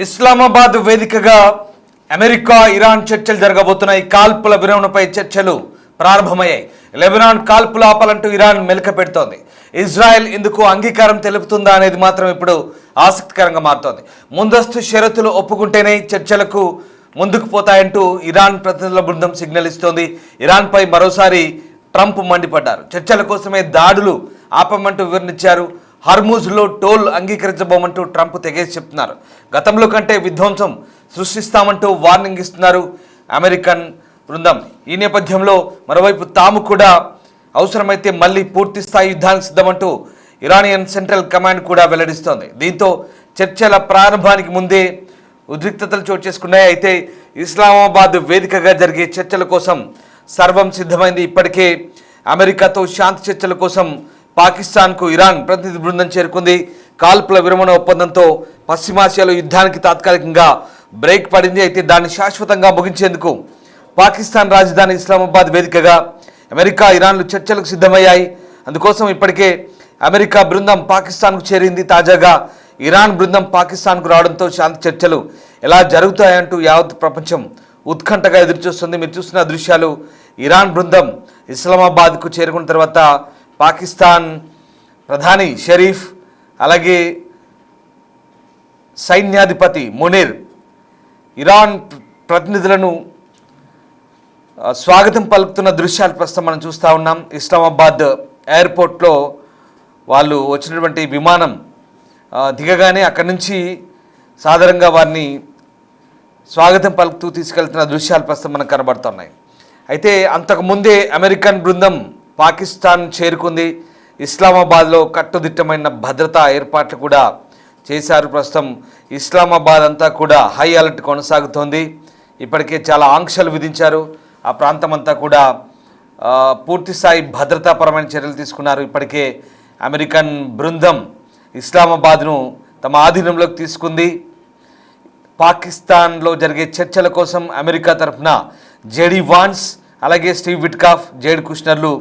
ఇస్లామాబాద్ వేదికగా America Iran చర్చలు జరగబోతున్నాయి. కాల్పుల విరమణపై చర్చలు ప్రారంభమయ్యాయి. లెబనాన్ కాల్పులు ఆపాలంటూ ఇరాన్ మెలిక పెడుతోంది. ఇజ్రాయెల్ ఇందుకు అంగీకారం తెలుపుతుందా అనేది మాత్రం ఇప్పుడు ఆసక్తికరంగా మారుతోంది. ముందస్తు షరతులు ఒప్పుకుంటేనే చర్చలకు ముందుకు పోతాయంటూ ఇరాన్ ప్రతినిధుల బృందం సిగ్నల్ ఇస్తోంది. ఇరాన్పై మరోసారి ట్రంప్ మండిపడ్డారు. చర్చల కోసమే దాడులు ఆపమంటూ వివరణించారు. హర్మూజ్లో టోల్ అంగీకరించబోమంటూ ట్రంప్ తెగేసి చెప్తున్నారు. గతంలో కంటే విధ్వంసం సృష్టిస్తామంటూ వార్నింగ్ ఇస్తున్నారు అమెరికన్ బృందం. ఈ నేపథ్యంలో మరోవైపు తాము కూడా అవసరమైతే మళ్ళీ పూర్తి స్థాయి యుద్ధానికి సిద్ధమంటూ ఇరానియన్ సెంట్రల్ కమాండ్ కూడా వెల్లడిస్తోంది. దీంతో చర్చల ప్రారంభానికి ముందే ఉద్రిక్తతలు చోటు చేసుకున్నాయి. అయితే ఇస్లామాబాద్ వేదికగా జరిగే చర్చల కోసం సర్వం సిద్ధమైంది. ఇప్పటికే అమెరికాతో శాంతి చర్చల కోసం పాకిస్తాన్కు ఇరాన్ ప్రతినిధి బృందం చేరుకుంది. కాల్పుల విరమణ ఒప్పందంతో పశ్చిమాసియాలో యుద్ధానికి తాత్కాలికంగా బ్రేక్ పడింది. అయితే దాన్ని శాశ్వతంగా ముగించేందుకు పాకిస్తాన్ రాజధాని ఇస్లామాబాద్ వేదికగా అమెరికా ఇరాన్లు చర్చలకు సిద్ధమయ్యాయి. అందుకోసం ఇప్పటికే అమెరికా బృందం పాకిస్తాన్కు చేరింది. తాజాగా ఇరాన్ బృందం పాకిస్తాన్కు రావడంతో శాంతి చర్చలు ఎలా జరుగుతాయంటూ యావత్ ప్రపంచం ఉత్కంఠగా ఎదురుచూస్తుంది. మీరు చూస్తున్న దృశ్యాలు ఇరాన్ బృందం ఇస్లామాబాద్కు చేరుకున్న తర్వాత పాకిస్తాన్ ప్రధాని షరీఫ్ అలాగే సైన్యాధిపతి మునీర్ ఇరాన్ ప్రతినిధులను స్వాగతం పలుకుతున్న దృశ్యాలు ప్రస్తుతం మనం చూస్తూ ఉన్నాం. ఇస్లామాబాద్ ఎయిర్పోర్ట్లో వాళ్ళు వచ్చినటువంటి విమానం దిగగానే అక్కడి నుంచి సాధారణంగా వారిని స్వాగతం పలుకుతూ తీసుకెళ్తున్న దృశ్యాలు ప్రస్తుతం మనకు కనబడుతున్నాయి. అయితే అంతకుముందే అమెరికన్ బృందం పాకిస్తాన్ చేరుకుంది. ఇస్లామాబాద్లో కట్టుదిట్టమైన భద్రతా ఏర్పాట్లు కూడా చేశారు. ప్రస్తుతం ఇస్లామాబాద్ అంతా కూడా హై అలర్ట్ కొనసాగుతోంది. ఇప్పటికే చాలా ఆంక్షలు విధించారు. ఆ ప్రాంతం అంతా కూడా పూర్తిస్థాయి భద్రతాపరమైన చర్యలు తీసుకున్నారు. ఇప్పటికే అమెరికన్ బృందం ఇస్లామాబాద్ను తమ ఆధీనంలోకి తీసుకుంది. పాకిస్తాన్లో జరిగే చర్చల కోసం అమెరికా తరఫున జేడీ వాన్స్ అలాగే స్టీవ్ విట్కాఫ్, జేడ్ కుష్నర్లు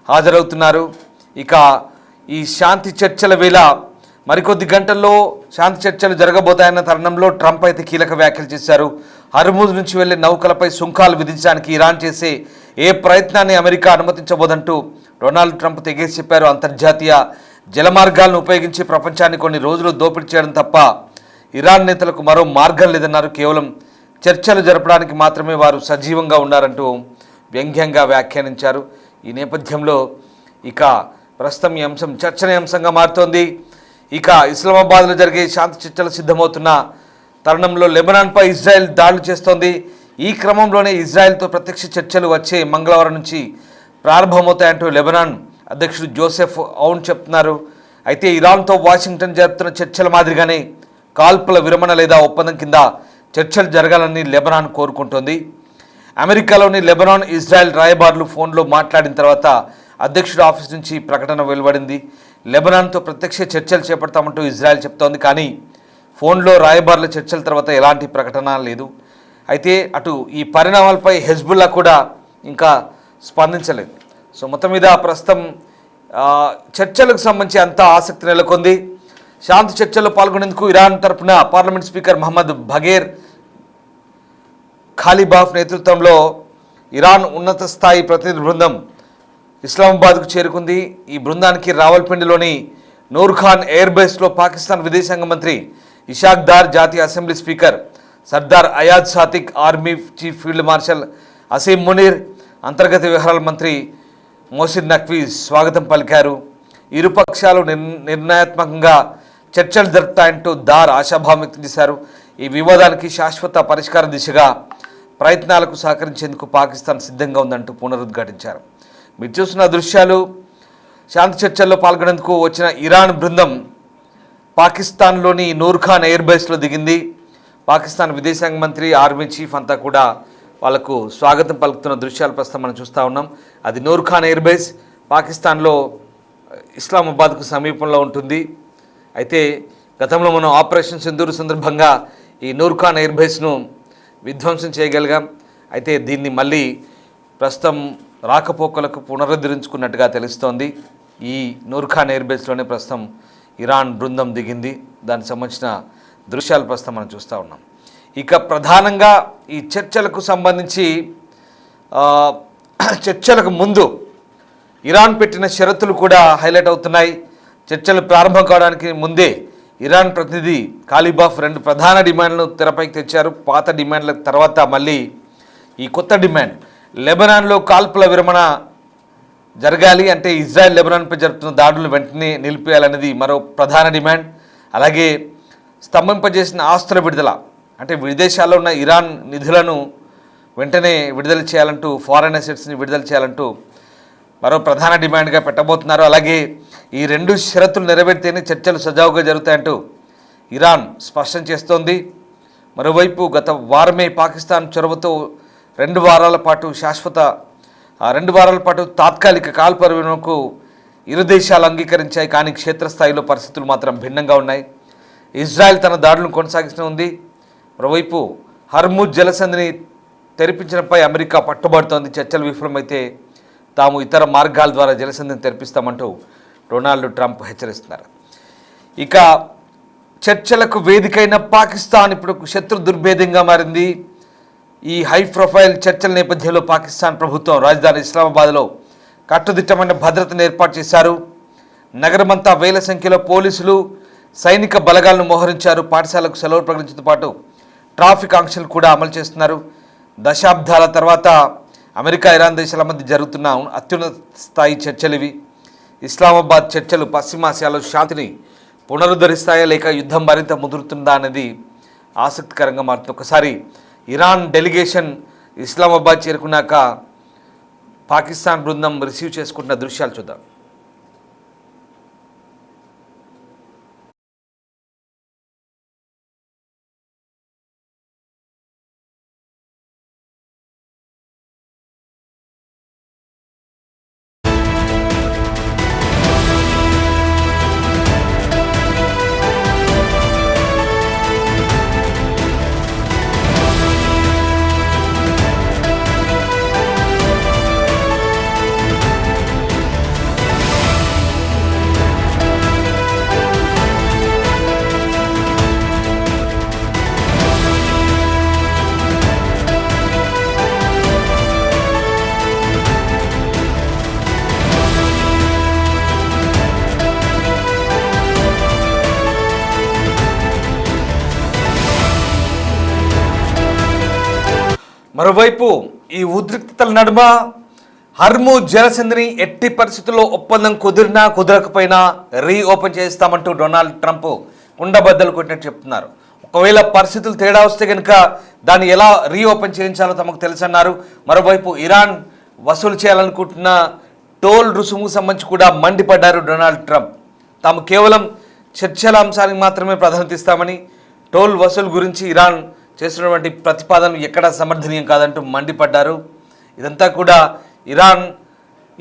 హాజరవుతున్నారు. ఇక ఈ శాంతి చర్చల వేళ మరికొద్ది గంటల్లో శాంతి చర్చలు జరగబోతాయన్న తరుణంలో ట్రంప్ అయితే కీలక వ్యాఖ్యలు చేశారు. హర్మూజ్ నుంచి వెళ్లే నౌకలపై సుంకాలు విధించడానికి ఇరాన్ చేసే ఏ ప్రయత్నాన్ని అమెరికా అనుమతించబోదంటూ డొనాల్డ్ ట్రంప్ తెగేసి చెప్పారు. అంతర్జాతీయ జలమార్గాలను ఉపయోగించి ప్రపంచాన్ని కొన్ని రోజులు దోపిడీ చేయడం తప్ప ఇరాన్ నేతలకు మరో మార్గం లేదన్నారు. కేవలం చర్చలు జరపడానికి మాత్రమే వారు సజీవంగా ఉన్నారంటూ వ్యంగ్యంగా వ్యాఖ్యానించారు. ఈ నేపథ్యంలో ఇక ప్రస్తుతం ఈ అంశం చర్చనీయాంశంగా మారుతోంది. ఇక ఇస్లామాబాద్లో జరిగే శాంతి చర్చలు సిద్ధమవుతున్న తరుణంలో లెబనాన్పై ఇజ్రాయెల్ దాడులు చేస్తోంది. ఈ క్రమంలోనే ఇజ్రాయెల్తో ప్రత్యక్ష చర్చలు వచ్చే మంగళవారం నుంచి ప్రారంభమవుతాయంటూ లెబనాన్ అధ్యక్షుడు జోసెఫ్ ఔన్ చెప్తున్నారు. అయితే ఇరాన్తో వాషింగ్టన్ జరుపుతున్న చర్చల మాదిరిగానే కాల్పుల విరమణ లేదా ఒప్పందం కింద చర్చలు జరగాలని లెబనాన్ కోరుకుంటోంది. అమెరికాలోని లెబనాన్ ఇజ్రాయెల్ రాయబారులు ఫోన్లో మాట్లాడిన తర్వాత అధ్యక్షుడి ఆఫీస్ నుంచి ప్రకటన వెలువడింది. లెబనాన్తో ప్రత్యక్ష చర్చలు చేపడతామంటూ ఇజ్రాయెల్ చెప్తోంది. కానీ ఫోన్లో రాయబారుల చర్చల తర్వాత ఎలాంటి ప్రకటన లేదు. అయితే అటు ఈ పరిణామాలపై హెజ్బుల్లా కూడా ఇంకా స్పందించలేదు. సో మొత్తం మీద ప్రస్తుతం చర్చలకు సంబంధించి అంతా ఆసక్తి నెలకొంది. శాంతి చర్చల్లో పాల్గొనేందుకు ఇరాన్ తరఫున పార్లమెంట్ స్పీకర్ మహమ్మద్ బఘేర్ ఖాలిబాఫ్ నేతృత్వంలో ఇరాన్ ఉన్నత స్థాయి ప్రతినిధి బృందం ఇస్లామాబాద్కు చేరుకుంది. ఈ బృందానికి రావల్పిండిలోని నూర్ఖాన్ ఎయిర్ బేస్లో పాకిస్తాన్ విదేశాంగ మంత్రి ఇషాక్ దార్, జాతీయ assembly speaker Sardar Ayaz Sadiq, army chief field marshal Asim Munir, అంతర్గత వ్యవహారాల మంత్రి మోసిన్ నఖ్వీ స్వాగతం పలికారు. ఇరుపక్షాలు నిర్ణయాత్మకంగా చర్చలు జరుపుతాయంటూ దార్ ఆశాభావం వ్యక్తం చేశారు. ఈ వివాదానికి శాశ్వత పరిష్కార దిశగా ప్రయత్నాలకు సహకరించేందుకు పాకిస్తాన్ సిద్ధంగా ఉందంటూ పునరుద్ఘాటించారు. మీరు చూస్తున్న దృశ్యాలు శాంతి చర్చల్లో పాల్గొనేందుకు వచ్చిన ఇరాన్ బృందం పాకిస్తాన్లోని నూర్ఖాన్ ఎయిర్ బేస్లో దిగింది. పాకిస్తాన్ విదేశాంగ మంత్రి, ఆర్మీ చీఫ్ అంతా కూడా వాళ్లకు స్వాగతం పలుకుతున్న దృశ్యాలు ప్రస్తుతం మనం చూస్తూ ఉన్నాం. అది నూర్ఖాన్ ఎయిర్ బేస్ పాకిస్తాన్లో ఇస్లామాబాద్కు సమీపంలో ఉంటుంది. అయితే గతంలో మనం ఆపరేషన్ సింధూర్ సందర్భంగా ఈ నూర్ఖాన్ ఎయిర్ బేస్ను విధ్వంసం చేయగలిగాం. అయితే దీన్ని మళ్ళీ ప్రస్తుతం రాకపోకలకు పునరుద్ధరించుకున్నట్టుగా తెలుస్తోంది. ఈ నూర్ఖాన్ ఎయిర్ బేస్లోనే ప్రస్తుతం ఇరాన్ బృందం దిగింది. దానికి సంబంధించిన దృశ్యాలు ప్రస్తుతం మనం చూస్తూ ఉన్నాం. ఇక ప్రధానంగా ఈ చర్చలకు సంబంధించి చర్చలకు ముందు ఇరాన్ పెట్టిన షరతులు కూడా హైలైట్ అవుతున్నాయి. చర్చలు ప్రారంభం కావడానికి ముందే ఇరాన్ ప్రతినిధి కాలిబాఫ్ 2 ప్రధాన డిమాండ్లను తెరపైకి తెచ్చారు. పాత డిమాండ్ల తర్వాత మళ్ళీ ఈ కొత్త డిమాండ్ లెబనాన్లో కాల్పుల విరమణ జరగాలి, అంటే ఇజ్రాయెల్ లెబనాన్పై జరుపుతున్న దాడులను వెంటనే నిలిపేయాలనేది మరో ప్రధాన డిమాండ్. అలాగే స్తంభింపజేసిన ఆస్తుల విడుదల, అంటే విదేశాల్లో ఉన్న ఇరాన్ నిధులను వెంటనే విడుదల చేయాలంటూ, ఫారెన్ అసెట్స్ని విడుదల చేయాలంటూ మరో ప్రధాన డిమాండ్గా పెట్టబోతున్నారు. అలాగే ఈ 2 షరతులు నెరవేరితేనే చర్చలు సజావుగా జరుగుతాయంటూ ఇరాన్ స్పష్టం చేస్తోంది. మరోవైపు గత వారమే పాకిస్తాన్ చొరవతో 2 వారాల పాటు తాత్కాలిక కాల్పుల విరమణకు ఇరు దేశాలు అంగీకరించాయి. కానీ క్షేత్రస్థాయిలో పరిస్థితులు మాత్రం భిన్నంగా ఉన్నాయి. ఇజ్రాయెల్ తన దాడులను కొనసాగిస్తూ ఉంది. మరోవైపు హర్ముజ్ జలసంధిని తెరిపించడంపై అమెరికా పట్టుబడుతోంది. చర్చలు విఫలమైతే తాము ఇతర మార్గాల ద్వారా జలసంధిని తెరిపిస్తామంటూ డొనాల్డ్ ట్రంప్ హెచ్చరిస్తున్నారు. ఇక చర్చలకు వేదికైన పాకిస్తాన్ ఇప్పుడు శత్రు దుర్భేద్యంగా మారింది. ఈ హై ప్రొఫైల్ చర్చల నేపథ్యంలో పాకిస్తాన్ ప్రభుత్వం రాజధాని ఇస్లామాబాద్లో కట్టుదిట్టమైన భద్రతను ఏర్పాటు చేశారు. నగరమంతా వేల సంఖ్యలో పోలీసులు, సైనిక బలగాలను మోహరించారు. పాఠశాలకు సెలవులు ప్రకటించడంతో పాటు ట్రాఫిక్ ఆంక్షలు కూడా అమలు చేస్తున్నారు. దశాబ్దాల తర్వాత అమెరికా, ఇరాన్ దేశాల మధ్య జరుగుతున్న అత్యున్నత స్థాయి చర్చలు ఇవి. ఇస్లామాబాద్ చర్చలు పశ్చిమాసియాలో శాంతిని పునరుద్ధరిస్తాయా లేక యుద్ధం మరింత ముదురుతుందా అనేది ఆసక్తికరంగా మారుతుంది. ఒకసారి ఇరాన్ డెలిగేషన్ ఇస్లామాబాద్ చేరుకున్నాక పాకిస్తాన్ బృందం రిసీవ్ చేసుకుంటున్న దృశ్యాలు చూద్దాం. మరోవైపు ఈ ఉద్రిక్తతల నడుమ హర్ముజ్ జలసంధిని ఎట్టి పరిస్థితుల్లో ఒప్పందం కుదిరినా కుదరకపోయినా రీఓపెన్ చేస్తామంటూ డొనాల్డ్ ట్రంప్ కుండబద్దలు కొట్టినట్టు చెప్తున్నారు. ఒకవేళ పరిస్థితులు తేడా వస్తే కనుక దాన్ని ఎలా రీఓపెన్ చేయించాలో తమకు తెలుసన్నారు. మరోవైపు ఇరాన్ వసూలు చేయాలనుకుంటున్న టోల్ రుసుముకు సంబంధించి కూడా మండిపడ్డారు డొనాల్డ్ ట్రంప్. తాము కేవలం చర్చల అంశానికి మాత్రమే ప్రాధాన్యత ఇస్తామని, టోల్ వసూలు గురించి ఇరాన్ చేస్తున్నటువంటి ప్రతిపాదనలు ఎక్కడా సమర్థనీయం కాదంటూ మండిపడ్డారు. ఇదంతా కూడా ఇరాన్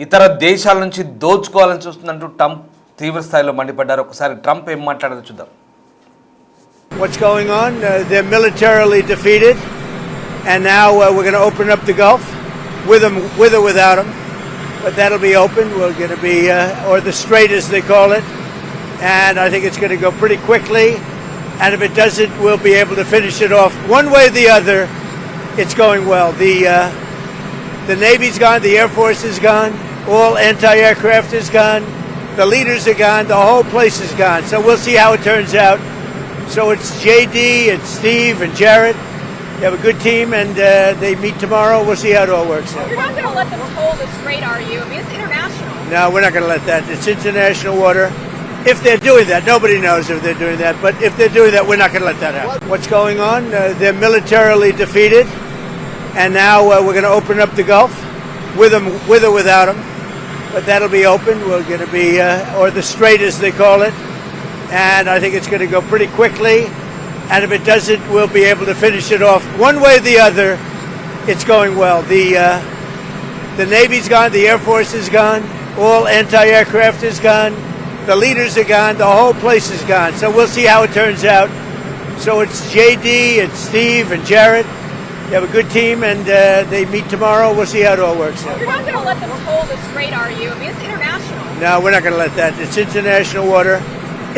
ఇతర దేశాల నుంచి దోచుకోవాలని చూస్తుందంటూ ట్రంప్ తీవ్ర స్థాయిలో మండిపడ్డారు. ఒకసారి ట్రంప్ ఏం మాట్లాడారో చూద్దాం. What's going on? They're militarily defeated, and now we're going to open up the Gulf with or without them. But that'll be open. We're going to be, or the Strait as they call it, and I think it's going to go pretty quickly. And if it doesn't, we'll be able to finish it off one way or the other. It's going well. The Navy's gone, the Air Force is gone, all anti-aircraft is gone, the leaders are gone, the whole place is gone. So we'll see how it turns out. So it's JD, it's Steve and Jared. They have a good team, and they meet tomorrow. We'll see how it all works out. You're not going to let them toll the Strait, are you? I mean, it's international. No, we're not going to let that. It's international water. If they're doing that, nobody knows if they're doing that, but if they're doing that, we're not going to let that happen. What's going on? They're militarily defeated, and now we're going to open up the Gulf with or without them. But that'll be open. We're going to be, or the Strait as they call it, and I think it's going to go pretty quickly. And if it doesn't, we'll be able to finish it off one way or the other. It's going well. The Navy's gone, the Air Force is gone, all anti-aircraft is gone. The leaders are gone. The whole place is gone. So we'll see how it turns out. So it's JD, it's Steve and Jared. They have a good team, and they meet tomorrow. We'll see how it all works out. You're not going to let them toll the Strait, are you? I mean, it's international. No, we're not going to let that. It's international water.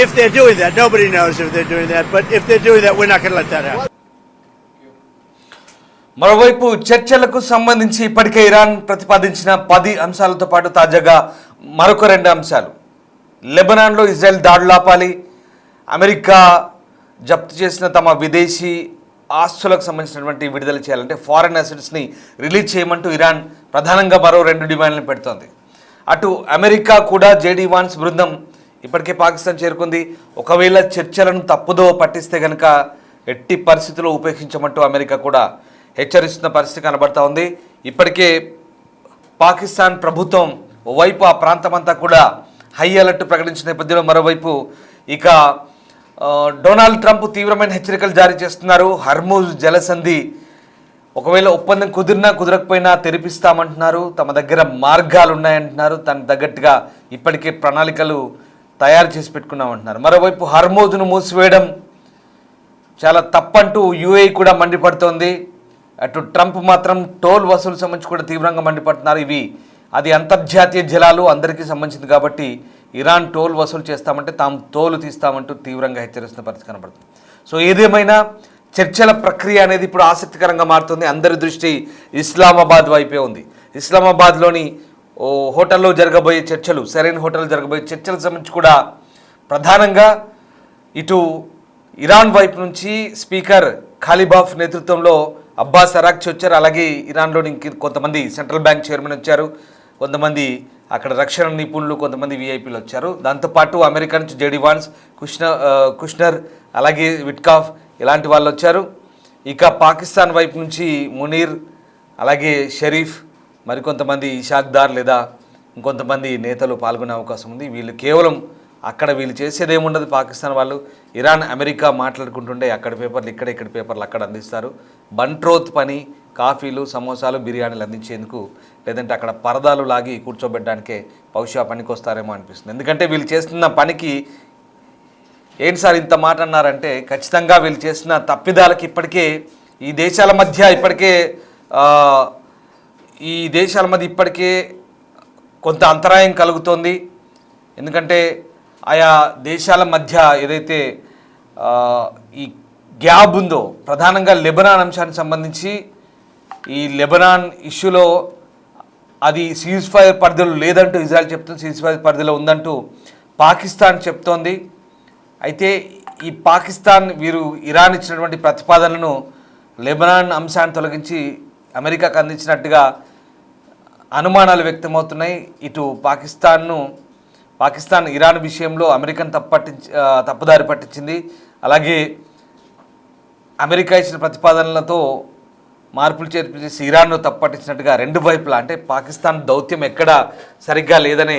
If they're doing that, nobody knows if they're doing that, but if they're doing that, we're not going to let that happen. మరోవైపు చర్చలకు సంబంధించి ఇప్పటికే Iran ప్రతిపాదించిన 10 అంశాలతో పాటు తాజాగా మరొక 2 అంశాలు. లెబనాన్లో ఇజ్రాయెల్ దాడులు ఆపాలి, అమెరికా జప్తు చేసిన తమ విదేశీ ఆస్తులకు సంబంధించినటువంటి విడుదల చేయాలంటే ఫారెన్ అసెట్స్ని రిలీజ్ చేయమంటూ ఇరాన్ ప్రధానంగా మరో 2 డిమాండ్లను పెడుతోంది. అటు అమెరికా కూడా జేడీ వాన్స్ బృందం ఇప్పటికే పాకిస్తాన్ చేరుకుంది. ఒకవేళ చర్చలను తప్పుదో పట్టిస్తే కనుక ఎట్టి పరిస్థితుల్లో ఉపేక్షించమంటూ అమెరికా కూడా హెచ్చరిస్తున్న పరిస్థితి కనబడతా ఉంది. ఇప్పటికే పాకిస్తాన్ ప్రభుత్వం ఓవైపు ఆ ప్రాంతమంతా కూడా హై అలర్ట్ ప్రకటించిన నేపథ్యంలో మరోవైపు ఇక డొనాల్డ్ ట్రంప్ తీవ్రమైన హెచ్చరికలు జారీ చేస్తున్నారు. హర్మూజ్ జలసంధి ఒకవేళ ఒప్పందం కుదిరినా కుదరకపోయినా తెరిపిస్తామంటున్నారు. తమ దగ్గర మార్గాలు ఉన్నాయంటున్నారు. దానికి తగ్గట్టుగా ఇప్పటికే ప్రణాళికలు తయారు చేసి పెట్టుకున్నామంటున్నారు. మరోవైపు హర్మూజ్ను మూసివేయడం చాలా తప్పంటూ యూఏఈ కూడా మండిపడుతోంది. అటు ట్రంప్ మాత్రం టోల్ వసూలు సంబంధించి కూడా తీవ్రంగా మండిపడుతున్నారు. అది అంతర్జాతీయ జలాలు అందరికీ సంబంధించింది కాబట్టి ఇరాన్ టోల్ వసూలు చేస్తామంటే తాము తోలు తీస్తామంటూ తీవ్రంగా హెచ్చరిస్తున్న పరిస్థితి కనబడుతుంది. సో ఏదేమైనా చర్చల ప్రక్రియ అనేది ఇప్పుడు ఆసక్తికరంగా మారుతుంది. అందరి దృష్టి ఇస్లామాబాద్ వైపే ఉంది. ఇస్లామాబాద్లోని హోటల్లో జరగబోయే చర్చలు, సరైన హోటల్లో జరగబోయే చర్చలకు సంబంధించి కూడా ప్రధానంగా ఇటు ఇరాన్ వైపు నుంచి స్పీకర్ ఖాలిబాఫ్ నేతృత్వంలో అబ్బాస్ అరాక్చి వచ్చారు. అలాగే ఇరాన్లోని కొంతమంది సెంట్రల్ బ్యాంక్ చైర్మన్ వచ్చారు, కొంతమంది అక్కడ రక్షణ నిపుణులు, కొంతమంది విఐపీలు వచ్చారు. దాంతోపాటు అమెరికా నుంచి జేడీ వాన్స్, కుష్నర్, అలాగే విట్కాఫ్ ఇలాంటి వాళ్ళు వచ్చారు. ఇక పాకిస్తాన్ వైపు నుంచి మునీర్, అలాగే షరీఫ్, మరికొంతమంది ఇషాక్దార్ లేదా ఇంకొంతమంది నేతలు పాల్గొనే అవకాశం ఉంది. వీళ్ళు కేవలం అక్కడ వీళ్ళు చేసేదేముండదు. పాకిస్తాన్ వాళ్ళు ఇరాన్ అమెరికా మాట్లాడుకుంటుంటే అక్కడ పేపర్లు ఇక్కడ పేపర్లు అక్కడ అందిస్తారు. బంట్రోత్ పని కాఫీలు, సమోసాలు, బిర్యానీలు అందించేందుకు, లేదంటే అక్కడ పరదాలు లాగి కూర్చోబెట్టడానికే బహుశా పనికి వస్తారేమో అనిపిస్తుంది. ఎందుకంటే వీళ్ళు చేస్తున్న పనికి ఏంటి సార్ ఇంత మాట అన్నారంటే ఖచ్చితంగా వీళ్ళు చేసిన తప్పిదాలకి ఇప్పటికే ఈ దేశాల మధ్య ఇప్పటికే కొంత అంతరాయం కలుగుతోంది. ఎందుకంటే ఆయా దేశాల మధ్య ఏదైతే ఈ గ్యాప్ ఉందో, ప్రధానంగా లెబనాన్ అంశానికి సంబంధించి ఈ లెబనాన్ ఇష్యూలో అది సీజ్ ఫైర్ పరిధిలో లేదంటూ ఇజ్రాయెల్ చెప్తుంది, సీజ్ ఫైర్ పరిధిలో ఉందంటూ పాకిస్తాన్ చెప్తోంది. అయితే ఈ పాకిస్తాన్ వీరు ఇరాన్ ఇచ్చినటువంటి ప్రతిపాదనలను లెబనాన్ అంశాన్ని తొలగించి అమెరికాకు అందించినట్టుగా అనుమానాలు వ్యక్తమవుతున్నాయి. ఇటు పాకిస్తాన్ ఇరాన్ విషయంలో అమెరికన్ తప్పుదారి పట్టించింది. అలాగే అమెరికా ఇచ్చిన ప్రతిపాదనలతో మార్పులు చేర్పులు చేసి ఇరాన్ను తప్పట్టించినట్టుగా రెండు వైపులా అంటే పాకిస్తాన్ దౌత్యం ఎక్కడ సరిగ్గా లేదనే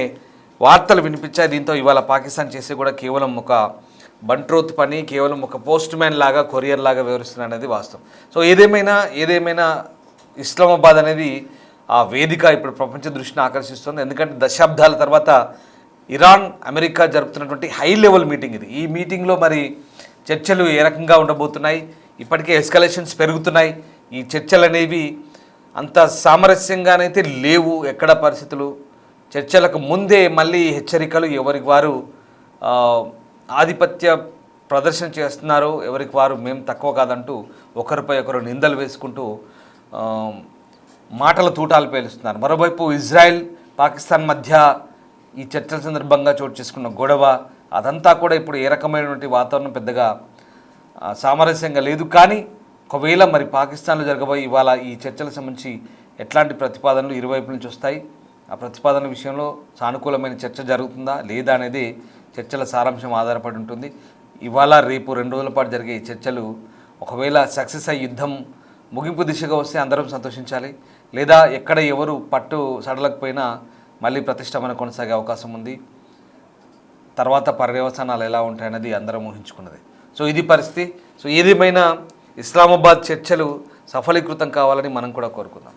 వార్తలు వినిపించాయి. దీంతో ఇవాళ పాకిస్తాన్ చేసే కూడా కేవలం ఒక బంట్రోత్ పని, కేవలం ఒక పోస్ట్ మ్యాన్ లాగా, కొరియర్ లాగా వ్యవహరిస్తున్న అనేది వాస్తవం. సో ఏదేమైనా ఇస్లామాబాద్ అనేది ఆ వేదిక ఇప్పుడు ప్రపంచ దృష్టిని ఆకర్షిస్తుంది. ఎందుకంటే దశాబ్దాల తర్వాత ఇరాన్ అమెరికా జరుపుతున్నటువంటి హై లెవెల్ మీటింగ్ ఇది. ఈ మీటింగ్లో మరి చర్చలు ఏ రకంగా ఉండబోతున్నాయి, ఇప్పటికే ఎస్కలేషన్స్ పెరుగుతున్నాయి. ఈ చర్చలు అనేవి అంత సామరస్యంగానైతే లేవు. ఎక్కడ పరిస్థితులు చర్చలకు ముందే మళ్ళీ హెచ్చరికలు, ఎవరికి వారు ఆధిపత్య ప్రదర్శన చేస్తున్నారు, ఎవరికి వారు మేము తక్కువ కాదంటూ ఒకరిపై ఒకరు నిందలు వేసుకుంటూ మాటల తూటాలు పేలుస్తున్నారు. మరోవైపు ఇజ్రాయెల్ పాకిస్తాన్ మధ్య ఈ చర్చల సందర్భంగా చోటు చేసుకున్న గొడవ అదంతా కూడా ఇప్పుడు ఏ రకమైనటువంటి వాతావరణం పెద్దగా సామరస్యంగా లేదు. కానీ ఒకవేళ మరి పాకిస్తాన్లో జరగబోయే ఇవాళ ఈ చర్చలకు సంబంధించి ఎట్లాంటి ప్రతిపాదనలు ఇరువైపు నుంచి వస్తాయి, ఆ ప్రతిపాదనల విషయంలో సానుకూలమైన చర్చ జరుగుతుందా లేదా అనేది చర్చల సారాంశం ఆధారపడి ఉంటుంది. ఇవాళ రేపు 2 రోజుల పాటు జరిగే ఈ చర్చలు ఒకవేళ సక్సెస్ అయ్యి యుద్ధం ముగింపు దిశగా వస్తే అందరం సంతోషించాలి. లేదా ఎక్కడ ఎవరు పట్టు సడలకపోయినా మళ్ళీ ప్రతిష్టంభన కొనసాగే అవకాశం ఉంది. తర్వాత పర్యవసానాలు ఎలా ఉంటాయన్నది అందరం ఊహించుకున్నది. సో ఇది పరిస్థితి. సో ఏదేమైనా ఇస్లామాబాద్ చర్చలు సఫలీకృతం కావాలని మనం కూడా కోరుకుందాం.